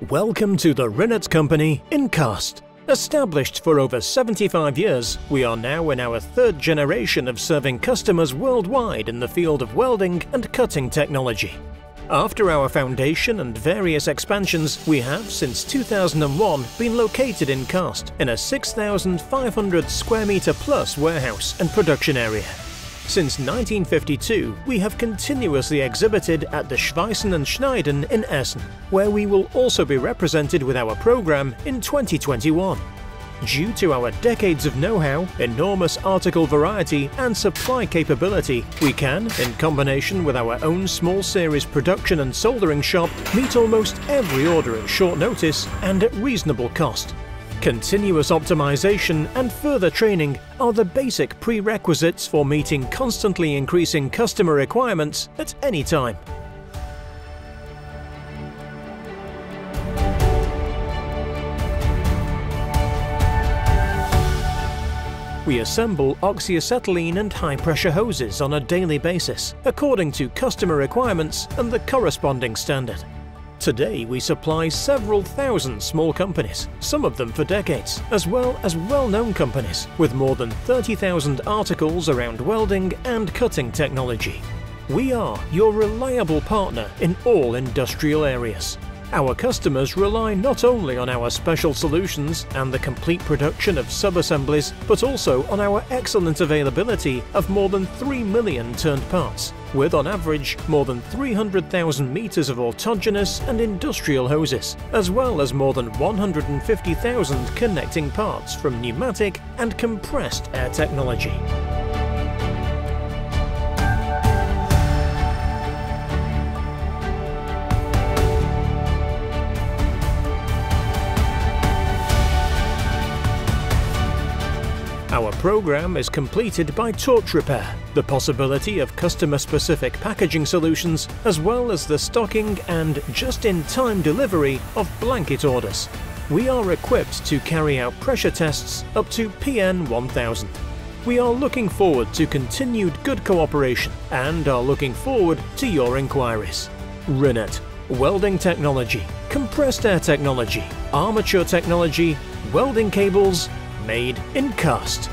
Welcome to the Rinnert Company in Kaarst. Established for over 75 years, we are now in our third generation of serving customers worldwide in the field of welding and cutting technology. After our foundation and various expansions, we have since 2001 been located in Kaarst in a 6,500 square meter plus warehouse and production area. Since 1952, we have continuously exhibited at the Schweissen and Schneiden in Essen, where we will also be represented with our program in 2021. Due to our decades of know-how, enormous article variety and supply capability, we can, in combination with our own small series production and soldering shop, meet almost every order at short notice and at reasonable cost. Continuous optimization and further training are the basic prerequisites for meeting constantly increasing customer requirements at any time. We assemble oxyacetylene and high-pressure hoses on a daily basis, according to customer requirements and the corresponding standard. Today we supply several thousand small companies, some of them for decades, as well as well-known companies with more than 30,000 articles around welding and cutting technology. We are your reliable partner in all industrial areas. Our customers rely not only on our special solutions and the complete production of sub-assemblies, but also on our excellent availability of more than 3 million turned parts, with on average more than 300,000 meters of autogenous and industrial hoses, as well as more than 150,000 connecting parts from pneumatic and compressed air technology. Our program is completed by torch repair, the possibility of customer-specific packaging solutions, as well as the stocking and just-in-time delivery of blanket orders. We are equipped to carry out pressure tests up to PN 1000. We are looking forward to continued good cooperation and are looking forward to your inquiries. Rinnert, welding technology, compressed air technology, armature technology, welding cables, made in Kaarst.